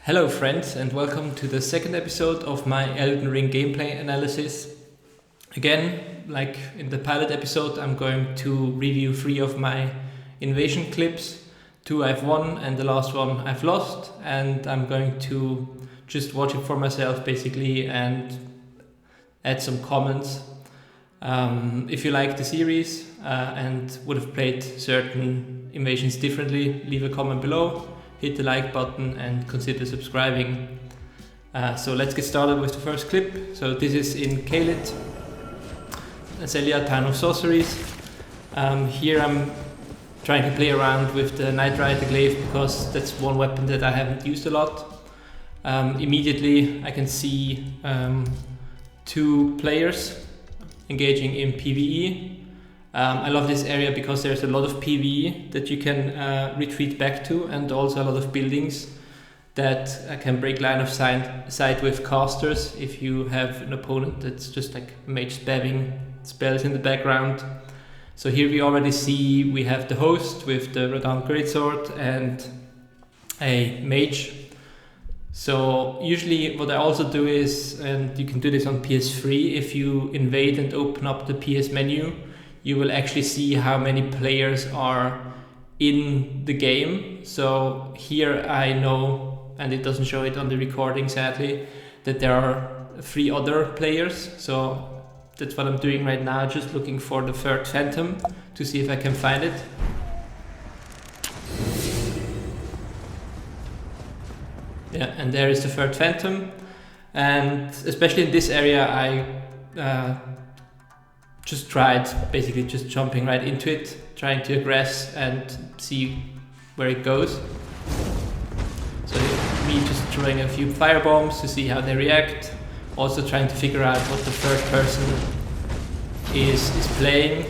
Hello friends, and welcome to the second episode of my Elden Ring gameplay analysis. Again, like in the pilot episode, I'm going to review 3 of my invasion clips. 2 I've won and the last one I've lost, and I'm going to just watch it for myself basically and add some comments. If you like the series and would have played certain invasions differently, leave a comment below. Hit the like button and consider subscribing. So let's get started with the first clip. So this is in Kalit, Zelia, Town of Sorceries. Here I'm trying to play around with the Knight Rider glaive because that's one weapon that I haven't used a lot. Immediately I can see 2 players engaging in PvE. I love this area because there's a lot of PvE that you can retreat back to, and also a lot of buildings that can break line of sight with casters if you have an opponent that's just like mage spamming spells in the background. So here we already see we have the host with the Radahn Greatsword and a mage. So usually what I also do is, and you can do this on PS3, if you invade and open up the PS menu, you will actually see how many players are in the game. So here I know, and it doesn't show it on the recording sadly, that there are 3 other players. So that's what I'm doing right now, just looking for the 3rd phantom to see if I can find it. Yeah, and there is the 3rd phantom. And especially in this area I just tried basically just jumping right into it, trying to aggress and see where it goes. So me just throwing a few fire bombs to see how they react, also trying to figure out what the 3rd person is playing.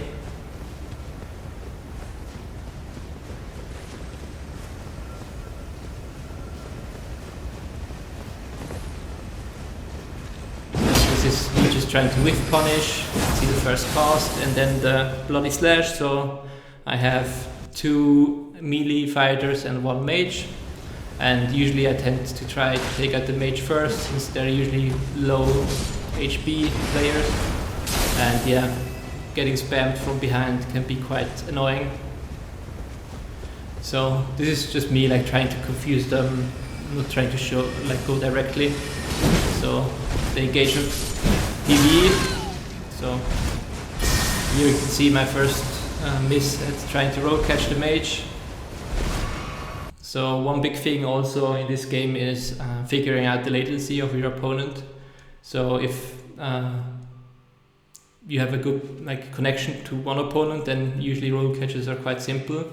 This is me just trying to whiff punish, see the first cast and then the bloody slash. So I have 2 melee fighters and 1 mage, and usually I tend to try to take out the mage first since they're usually low HP players, and yeah, getting spammed from behind can be quite annoying. So this is just me like trying to confuse them, not trying to show like go directly. So they engage with PvE. So here you can see my first miss at trying to road catch the mage. So one big thing also in this game is figuring out the latency of your opponent. So if you have a good like connection to one opponent, then usually road catches are quite simple.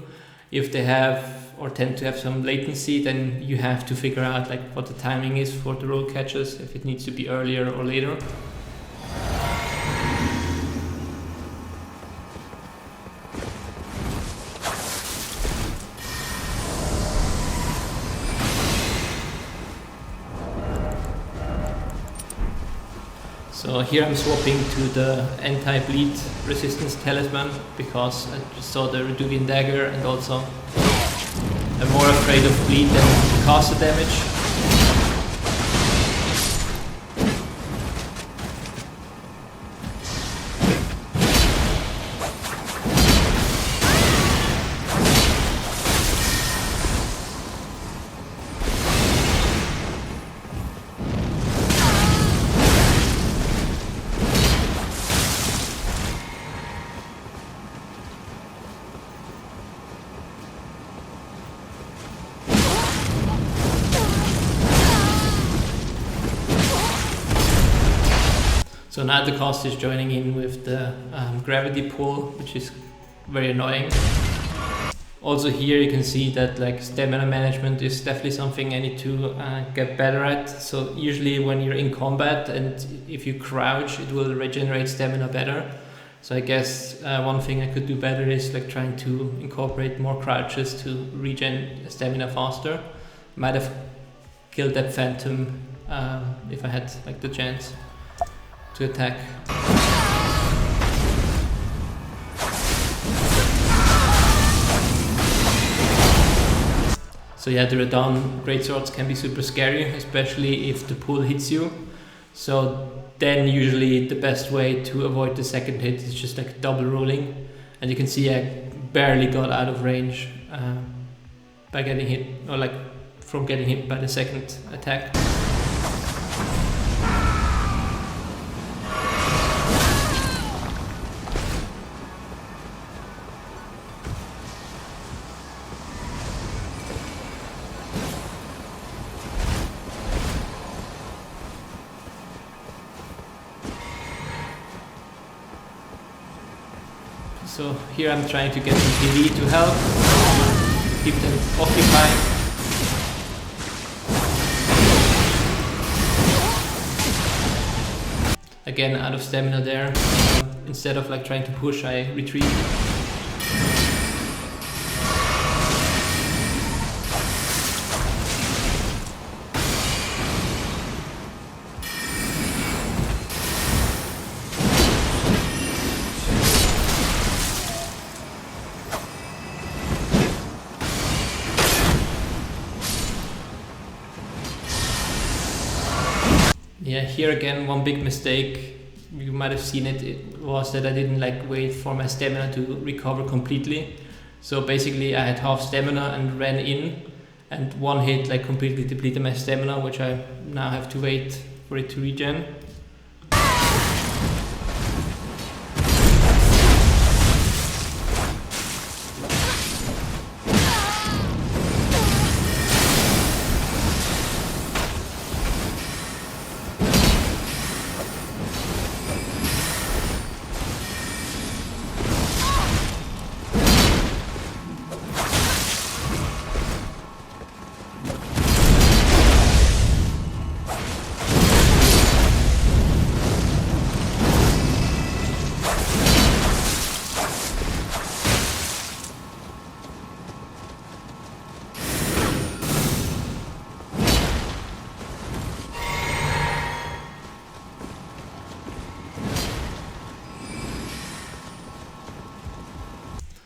If they have or tend to have some latency, then you have to figure out like what the timing is for the road catches, if it needs to be earlier or later. So here I'm swapping to the anti-bleed resistance talisman because I just saw the Reduvian dagger, and also I'm more afraid of bleed than caster damage. So now the cast is joining in with the gravity pull, which is very annoying. Also here you can see that like stamina management is definitely something I need to get better at. So usually when you're in combat and if you crouch, it will regenerate stamina better. So I guess one thing I could do better is like trying to incorporate more crouches to regen stamina faster. Might have killed that phantom if I had like the chance to attack. So yeah, the Radon greatswords can be super scary, especially if the pull hits you. So then usually the best way to avoid the second hit is just like double rolling. And you can see I barely got out of range by getting hit, or like from getting hit by the second attack. So here I'm trying to get some PV to help, keep them occupied. Again, out of stamina there. Instead of like trying to push, I retreat. Yeah, here again, one big mistake, you might have seen it, was that I didn't like wait for my stamina to recover completely. So basically I had half stamina and ran in, and one hit like completely depleted my stamina, which I now have to wait for it to regen.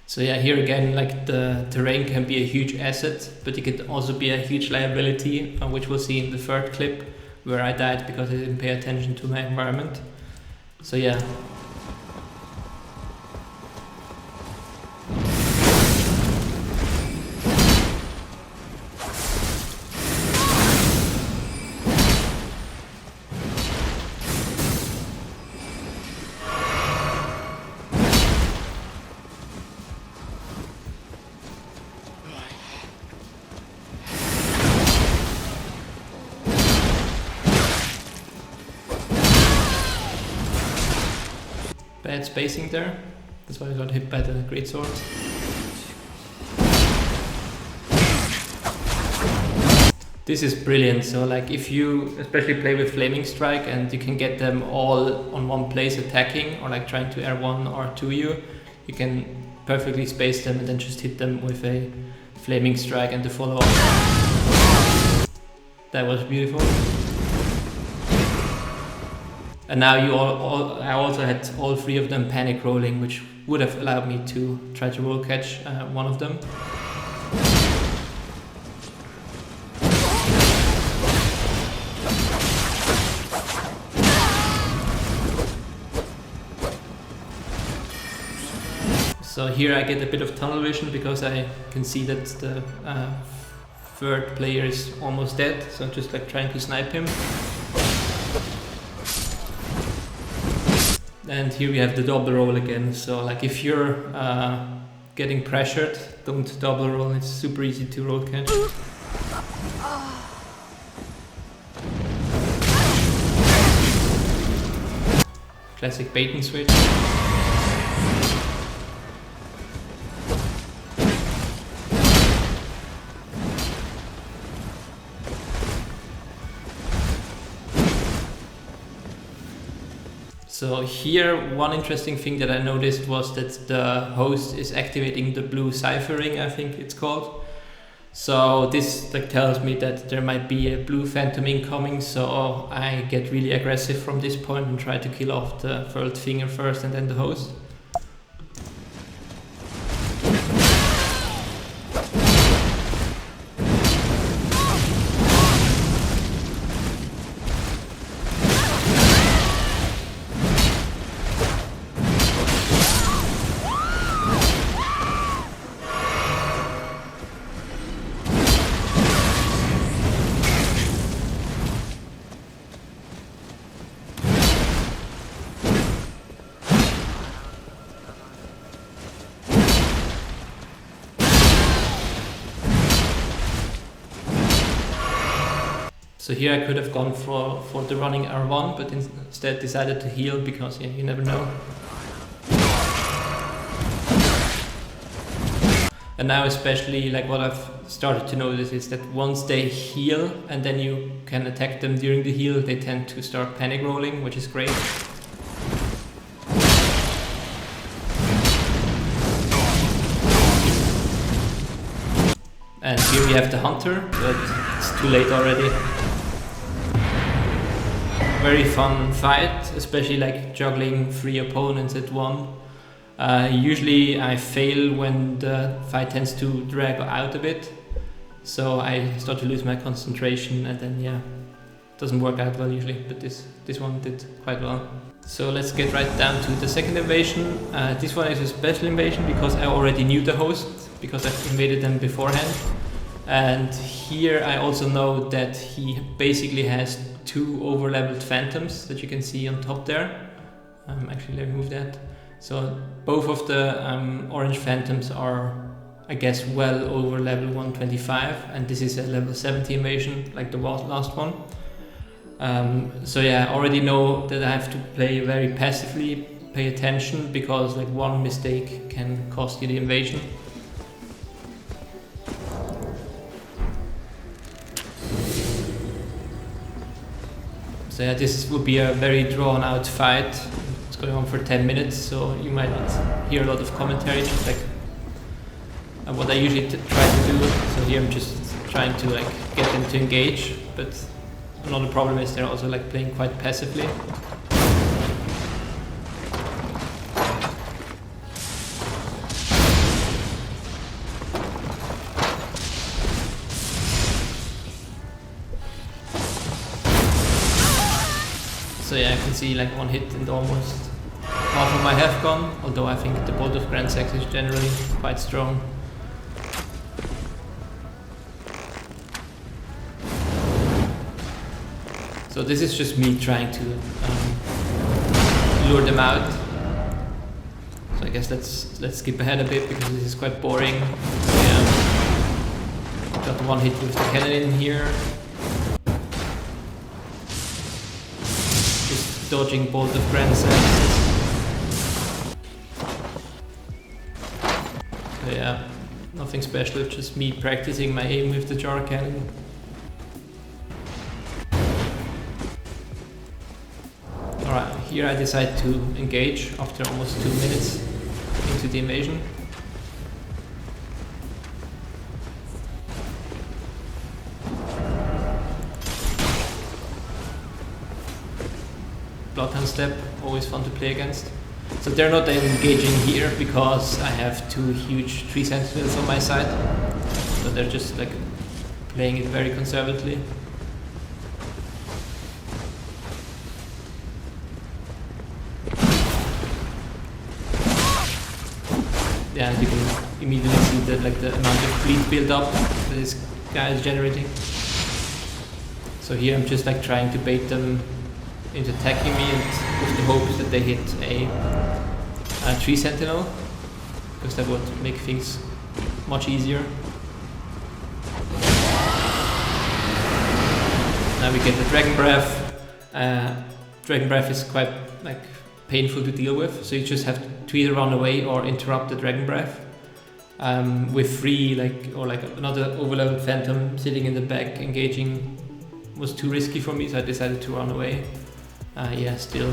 So yeah, here again, like the terrain can be a huge asset, but it can also be a huge liability, which we'll see in the third clip, where I died because I didn't pay attention to my environment. So yeah. Bad spacing there, that's why I got hit by the greatsword. This is brilliant, so like if you especially play with Flaming Strike and you can get them all on one place attacking, or like trying to R1 or R2 you can perfectly space them and then just hit them with a Flaming Strike and the follow up. That was beautiful. And now I also had all three of them panic rolling, which would have allowed me to try to roll catch one of them. So here I get a bit of tunnel vision because I can see that the third player is almost dead, so I'm just like trying to snipe him. And here we have the double roll again, so like if you're getting pressured, don't double roll, it's super easy to roll catch. Classic bait and switch. So here, one interesting thing that I noticed was that the host is activating the blue cipher ring, I think it's called. So this like tells me that there might be a blue phantom incoming, so I get really aggressive from this point and try to kill off the furled finger first and then the host. So here I could have gone for the running R1, but instead decided to heal because you never know. And now especially like what I've started to notice is that once they heal and then you can attack them during the heal, they tend to start panic rolling, which is great. And here we have the hunter, but it's too late already. Very fun fight, especially like juggling 3 opponents at one. Usually I fail when the fight tends to drag out a bit, so I start to lose my concentration, and then yeah, it doesn't work out well usually, but this one did quite well. So let's get right down to the second invasion. This one is a special invasion because I already knew the host, because I've invaded them beforehand. And here I also know that he basically has 2 over-leveled phantoms that you can see on top there. Actually, let me move that. So both of the orange phantoms are, I guess, well over level 125, and this is a level 70 invasion, like the last one. So yeah, I already know that I have to play very passively, pay attention, because like one mistake can cost you the invasion. So yeah, this will be a very drawn out fight. It's going on for 10 minutes, so you might hear a lot of commentary, just like what I usually try to do. So here I'm just trying to like get them to engage, but another problem is they're also like playing quite passively. So yeah, I can see like one hit and almost half of my health gone, although I think the bolt of Grand Sex is generally quite strong. So this is just me trying to lure them out. So I guess let's skip ahead a bit because this is quite boring. Yeah. Got one hit with the cannon in here. Dodging bolt of Grand Sex. So yeah, nothing special, just me practicing my aim with the jar cannon. Alright, here I decide to engage after almost 2 minutes into the invasion. Bloodhound Step, always fun to play against. So they're not engaging here because I have 2 huge tree sentinels on my side. So they're just like playing it very conservatively. Yeah, and you can immediately see that like the amount of bleed build up that this guy is generating. So here I'm just like trying to bait them into attacking me, and with the hopes that they hit a tree sentinel, because that would make things much easier. Now we get the Dragon Breath. Dragon Breath is quite like painful to deal with, so you just have to either run away or interrupt the Dragon Breath. With 3 or another overleveled phantom sitting in the back engaging was too risky for me, so I decided to run away. Yeah, still.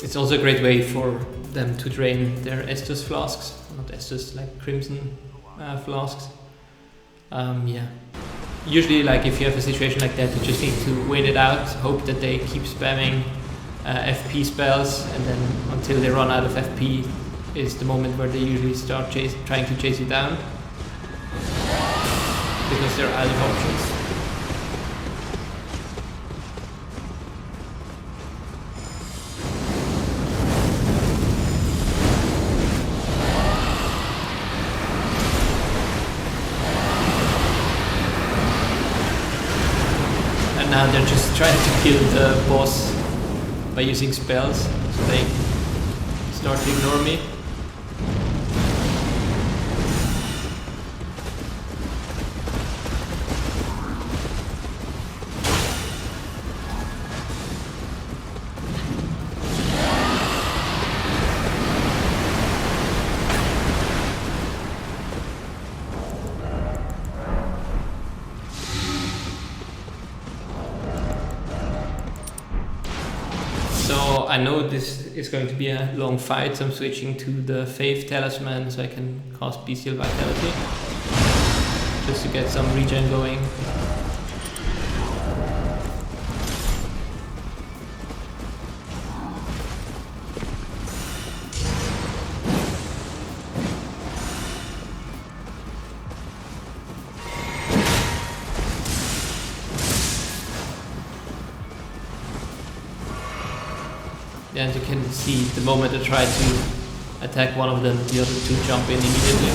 It's also a great way for them to drain their Estus flasks, not Estus, like Crimson flasks. Yeah. Usually, like if you have a situation like that, you just need to wait it out, hope that they keep spamming FP spells, and then until they run out of FP is the moment where they usually start trying to chase you down, because they're out of options. now they're just trying to kill the boss by using spells, so they start to ignore me. So I know this is going to be a long fight, so I'm switching to the Faith Talisman so I can cast Bestial Vitality, just to get some regen going. And you can see the moment I try to attack one of them, the other two jump in immediately.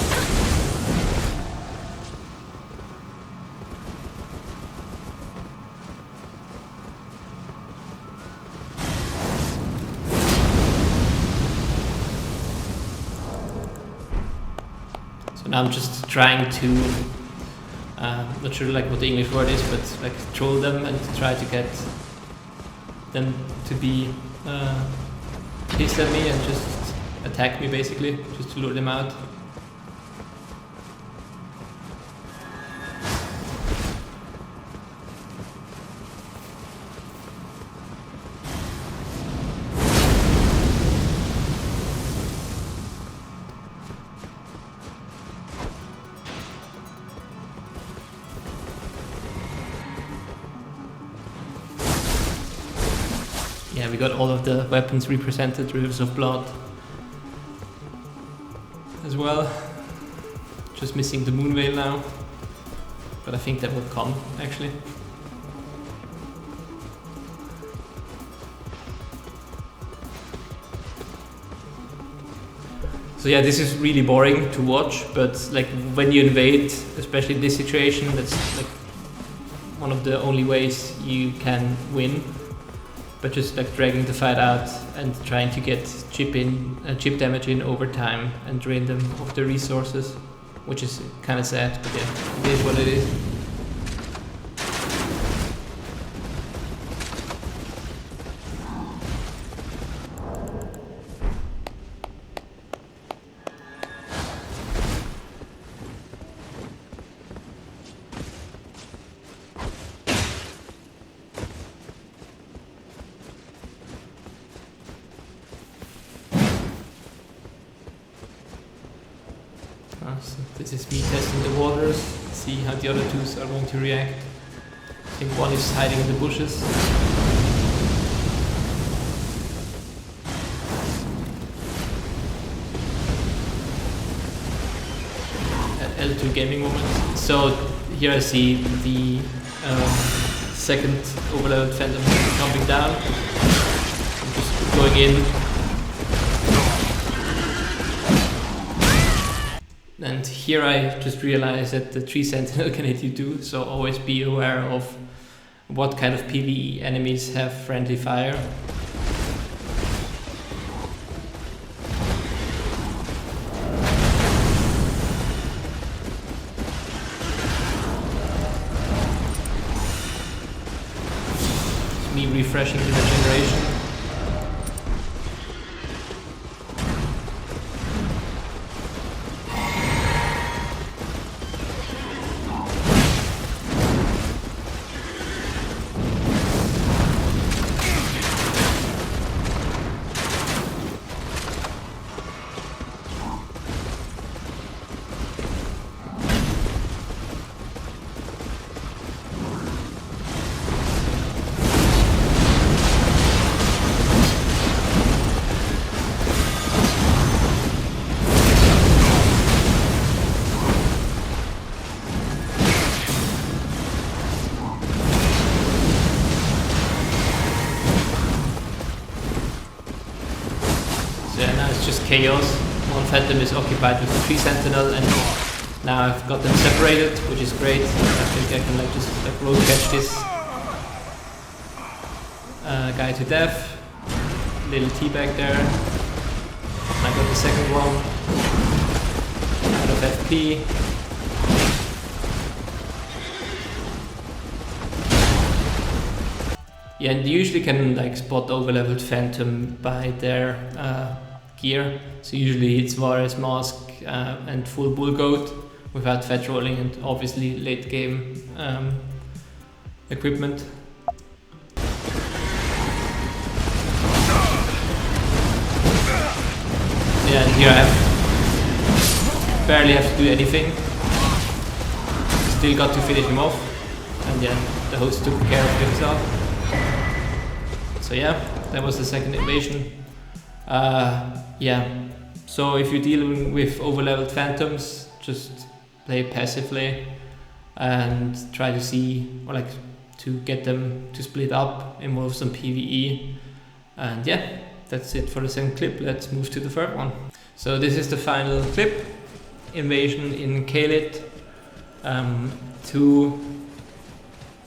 So now I'm just trying to, not sure like what the English word is, but like troll them and try to get them to be pissed at me and just attack me basically, just to lure them out. Yeah, we got all of the weapons represented, Rivers of Blood as well. Just missing the Moon Veil now, but I think that will come actually. So yeah, this is really boring to watch, but like when you invade, especially in this situation, that's like one of the only ways you can win. But just like dragging the fight out and trying to get chip damage in over time and drain them of their resources, which is kind of sad, but yeah, it is what it is. So this is me testing the waters, see how the other two are going to react. I think one is hiding in the bushes. At L2 gaming moment. So here I see the second overload phantom jumping down. I'm just going in. And here I just realized that the tree sentinel can hit you too, so always be aware of what kind of PvE enemies have friendly fire. It's me refreshing the regeneration. Just chaos. One phantom is occupied with the tree sentinel, and now I've got them separated, which is great. I think I can like just like roll catch this guy to death. Little teabag there. I got the second one. Out of FP. Yeah, and you usually can like spot overleveled Phantom by their gear. So usually it's Varus mask and full bull goat without fetch rolling and obviously late game equipment. Yeah, and here I barely have to do anything. Still got to finish him off, and yeah, the host took care of himself. So yeah, that was the second invasion. Yeah, so if you're dealing with overleveled Phantoms, just play passively and try to see, or like to get them to split up, involve some PvE, and yeah, that's it for the second clip. Let's move to the third one. So this is the final clip, invasion in Kalit. 2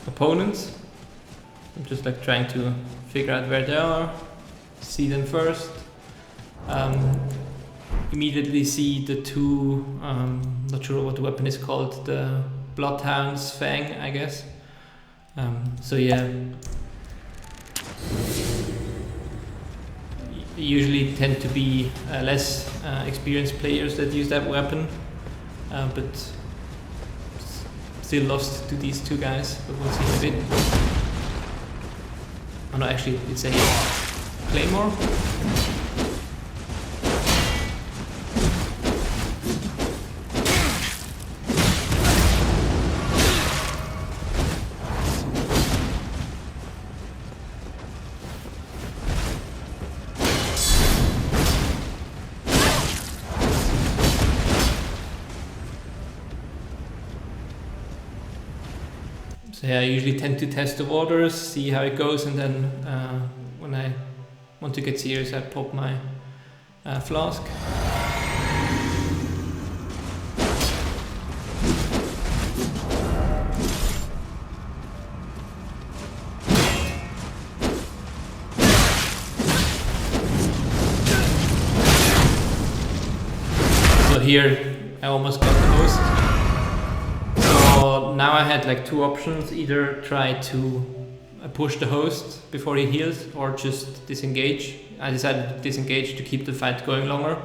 opponents. I'm just like trying to figure out where they are, see them first. Immediately see the 2, not sure what the weapon is called, the Bloodhound's Fang, I guess. So yeah, usually tend to be less experienced players that use that weapon, but still lost to these 2 guys, but we'll see in a bit. Oh no, actually it's a Claymore. So yeah, I usually tend to test the waters, see how it goes, and then when I want to get serious, I pop my flask. So here I almost got the host. So now I had like 2 options, either try to push the host before he heals or just disengage. I decided to disengage to keep the fight going longer,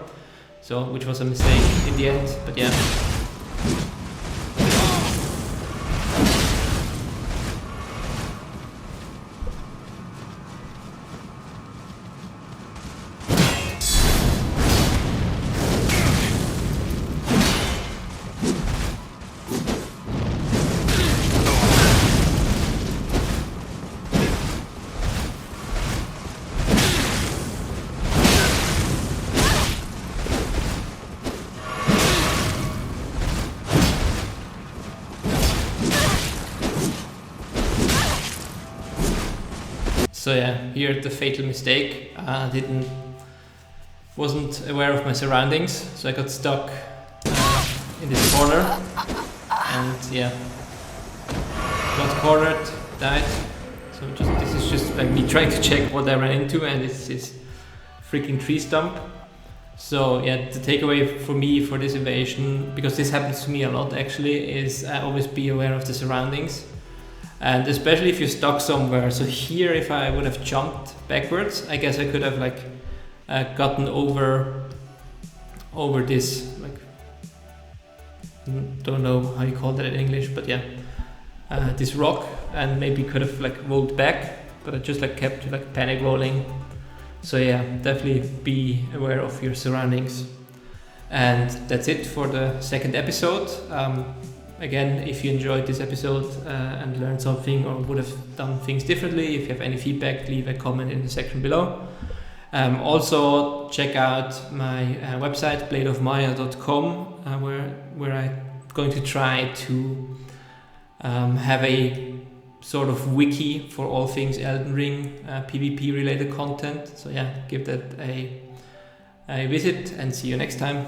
so which was a mistake in the end, but yeah. So yeah, here the fatal mistake. Wasn't aware of my surroundings, so I got stuck in this corner, and yeah, got cornered, died. So this is just like me trying to check what I ran into, and it's this freaking tree stump. So yeah, the takeaway for me for this invasion, because this happens to me a lot actually, is always be aware of the surroundings. And especially if you're stuck somewhere. So here, if I would have jumped backwards, I guess I could have like gotten over this, like, don't know how you call that in English, but yeah, this rock, and maybe could have like rolled back, but I just like kept like panic rolling. So yeah, definitely be aware of your surroundings. And that's it for the second episode. Again, if you enjoyed this episode and learned something or would have done things differently, if you have any feedback, leave a comment in the section below. Also, check out my website, bladeofmaya.com, where I'm going to try to have a sort of wiki for all things Elden Ring PvP related content. So yeah, give that a visit and see you next time.